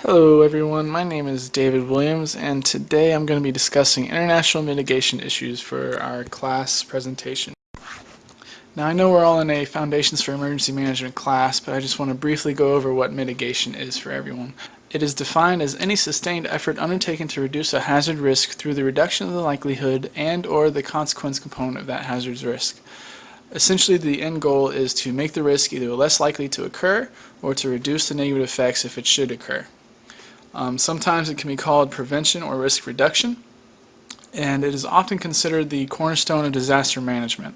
Hello everyone, my name is David Williams and today I'm going to be discussing international mitigation issues for our class presentation. Now I know we're all in a Foundations for Emergency Management class, but I just want to briefly go over what mitigation is for everyone. It is defined as any sustained effort undertaken to reduce a hazard risk through the reduction of the likelihood and/or the consequence component of that hazard's risk. Essentially, the end goal is to make the risk either less likely to occur or to reduce the negative effects if it should occur. Sometimes it can be called prevention or risk reduction, and it is often considered the cornerstone of disaster management.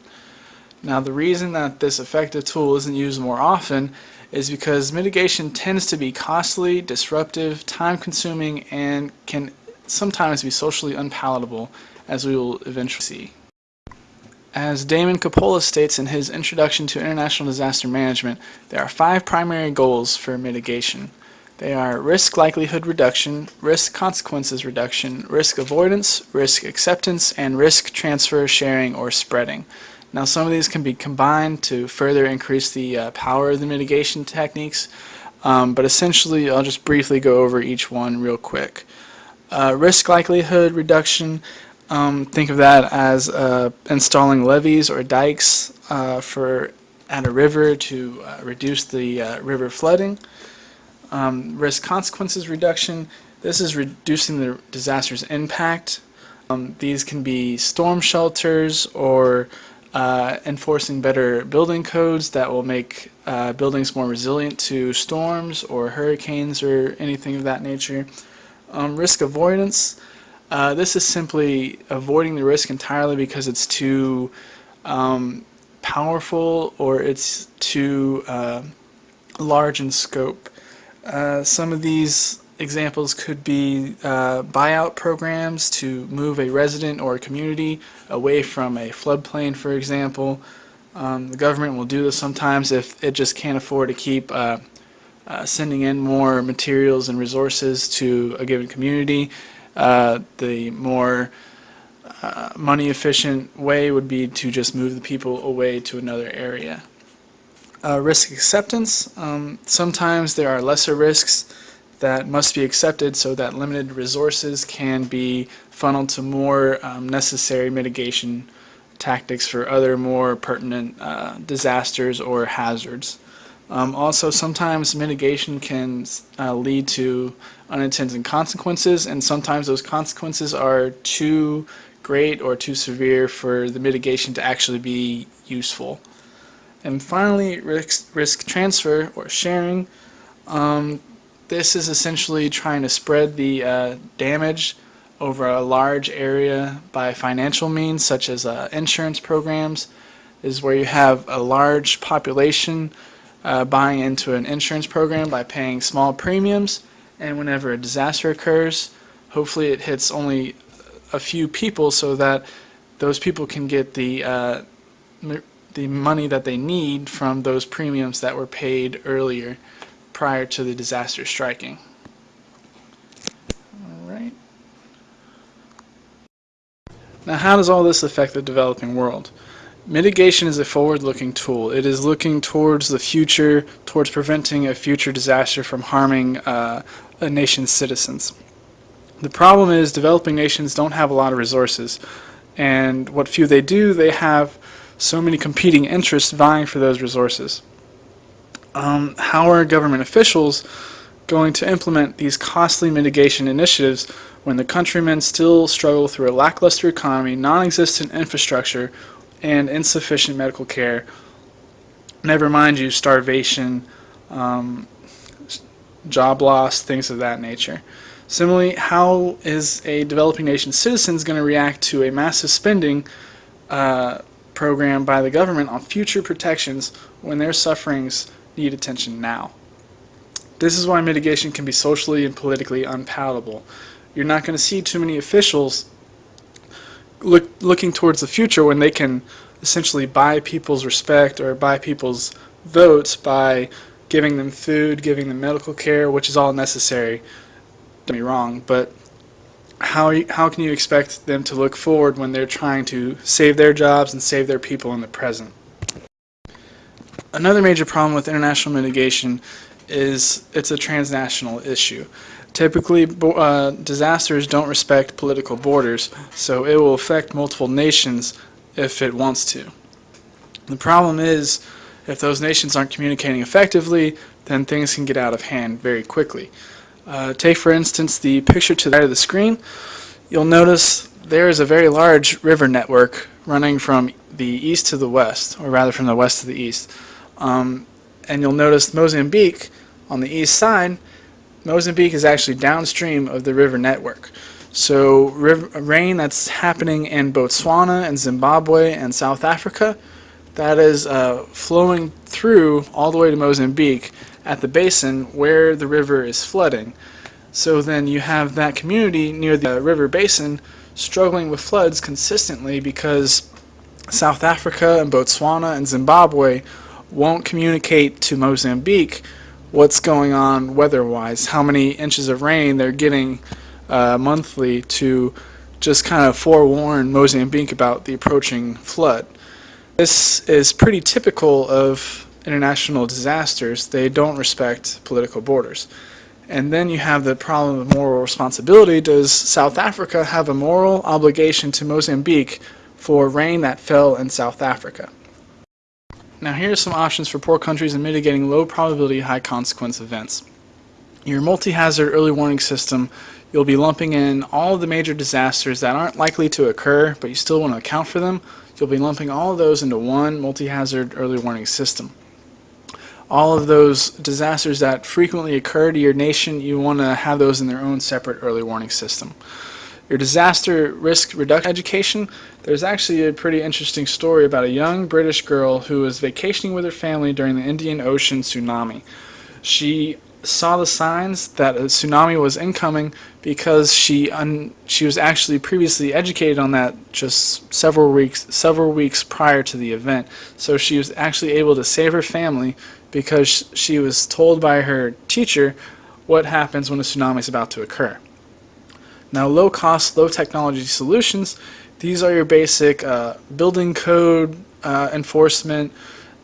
Now, the reason that this effective tool isn't used more often is because mitigation tends to be costly, disruptive, time-consuming, and can sometimes be socially unpalatable, as we will eventually see. As Damon Coppola states in his Introduction to International Disaster Management, there are 5 primary goals for mitigation. They are risk likelihood reduction, risk consequences reduction, risk avoidance, risk acceptance, and risk transfer, sharing, or spreading. Now, some of these can be combined to further increase the power of the mitigation techniques, but essentially I'll just briefly go over each one real quick. Risk likelihood reduction, think of that as installing levees or dikes at a river to reduce the river flooding. Risk consequences reduction, this is reducing the disaster's impact. These can be storm shelters or enforcing better building codes that will make buildings more resilient to storms or hurricanes or anything of that nature. Risk avoidance, this is simply avoiding the risk entirely because it's too powerful or it's too large in scope. Some of these examples could be buyout programs to move a resident or a community away from a floodplain, for example. The government will do this sometimes if it just can't afford to keep sending in more materials and resources to a given community. The more money efficient way would be to just move the people away to another area. Risk acceptance, sometimes there are lesser risks that must be accepted so that limited resources can be funneled to more necessary mitigation tactics for other more pertinent disasters or hazards. Also, sometimes mitigation can lead to unintended consequences, and sometimes those consequences are too great or too severe for the mitigation to actually be useful. And finally, risk transfer or sharing. This is essentially trying to spread the damage over a large area by financial means, such as insurance programs. This is where you have a large population buying into an insurance program by paying small premiums, and whenever a disaster occurs, hopefully it hits only a few people so that those people can get the money that they need from those premiums that were paid earlier prior to the disaster striking. Alright. Now, how does all this affect the developing world? Mitigation is a forward-looking tool. It is looking towards the future, towards preventing a future disaster from harming a nation's citizens. The problem is developing nations don't have a lot of resources, and what few they do, they have so many competing interests vying for those resources. How are government officials going to implement these costly mitigation initiatives when the countrymen still struggle through a lackluster economy, non-existent infrastructure, and insufficient medical care? Never mind you, starvation, job loss, things of that nature. Similarly, how is a developing nation's citizens going to react to a massive spending program by the government on future protections when their sufferings need attention now? This is why mitigation can be socially and politically unpalatable. You're not going to see too many officials looking towards the future when they can essentially buy people's respect or buy people's votes by giving them food, giving them medical care, which is all necessary. Don't get me wrong, but how can you expect them to look forward when they're trying to save their jobs and save their people in the present? Another major problem with international mitigation it's a transnational issue. Typically, disasters don't respect political borders, so it will affect multiple nations if it wants to. The problem is, if those nations aren't communicating effectively, then things can get out of hand very quickly. Take, for instance, the picture to the right of the screen. You'll notice there is a very large river network running from the east to the west, or rather from the west to the east. And you'll notice Mozambique on the east side. Mozambique is actually downstream of the river network. So rain that's happening in Botswana and Zimbabwe and South Africa, that is flowing through all the way to Mozambique at the basin where the river is flooding. So then you have that community near the river basin struggling with floods consistently because South Africa and Botswana and Zimbabwe won't communicate to Mozambique what's going on weather-wise, how many inches of rain they're getting monthly, to just kind of forewarn Mozambique about the approaching flood. This is pretty typical of international disasters. They don't respect political borders. And then you have the problem of moral responsibility. Does South Africa have a moral obligation to Mozambique for rain that fell in South Africa? Now here are some options for poor countries in mitigating low probability, high consequence events. Your multi-hazard early warning system, you'll be lumping in all of the major disasters that aren't likely to occur, but you still want to account for them. You'll be lumping all of those into one multi-hazard early warning system. All of those disasters that frequently occur to your nation, you want to have those in their own separate early warning system. Your disaster risk reduction education, there's actually a pretty interesting story about a young British girl who was vacationing with her family during the Indian Ocean tsunami. She saw the signs that a tsunami was incoming because she was actually previously educated on that just several weeks prior to the event. So she was actually able to save her family because she was told by her teacher what happens when a tsunami is about to occur. Now, low cost, low technology solutions, these are your basic building code enforcement,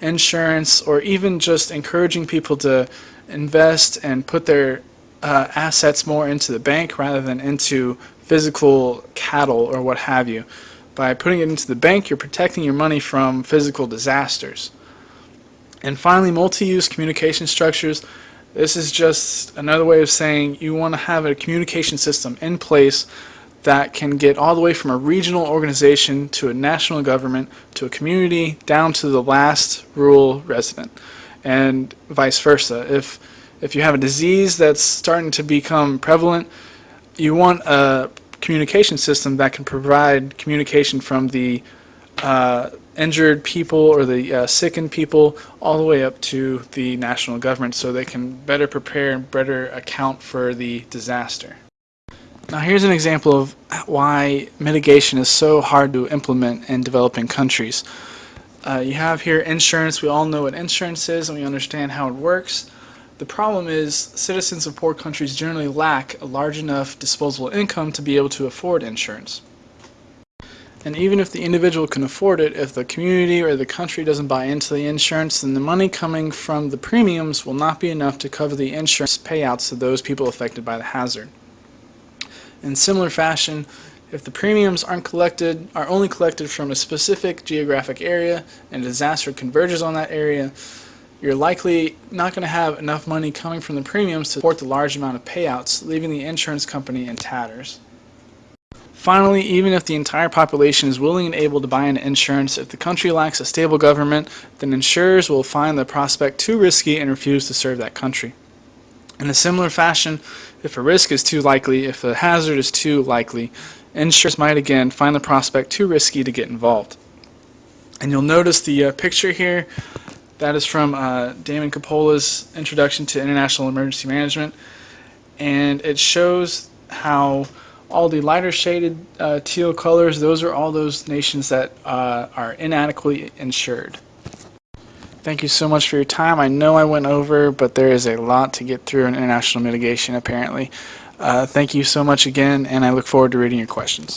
insurance, or even just encouraging people to invest and put their assets more into the bank rather than into physical cattle or what have you. By putting it into the bank, you're protecting your money from physical disasters. And finally, multi-use communication structures. This is just another way of saying you want to have a communication system in place that can get all the way from a regional organization to a national government to a community down to the last rural resident, and vice versa. If you have a disease that's starting to become prevalent, you want a communication system that can provide communication from the injured people or the sickened people all the way up to the national government so they can better prepare and better account for the disaster. Now here's an example of why mitigation is so hard to implement in developing countries. You have here insurance. We all know what insurance is and we understand how it works. The problem is citizens of poor countries generally lack a large enough disposable income to be able to afford insurance. And even if the individual can afford it, if the community or the country doesn't buy into the insurance, then the money coming from the premiums will not be enough to cover the insurance payouts to those people affected by the hazard. In similar fashion, if the premiums are only collected from a specific geographic area and a disaster converges on that area, you're likely not going to have enough money coming from the premiums to support the large amount of payouts, leaving the insurance company in tatters. Finally, even if the entire population is willing and able to buy into insurance, if the country lacks a stable government, then insurers will find the prospect too risky and refuse to serve that country. In a similar fashion, if a risk is too likely, if a hazard is too likely, insurers might again find the prospect too risky to get involved. And you'll notice the picture here, that is from Damon Coppola's Introduction to International Emergency Management, and it shows how all the lighter shaded teal colors, those are all those nations that are inadequately insured. Thank you so much for your time. I know I went over, but there is a lot to get through in international mitigation apparently. Thank you so much again, and I look forward to reading your questions.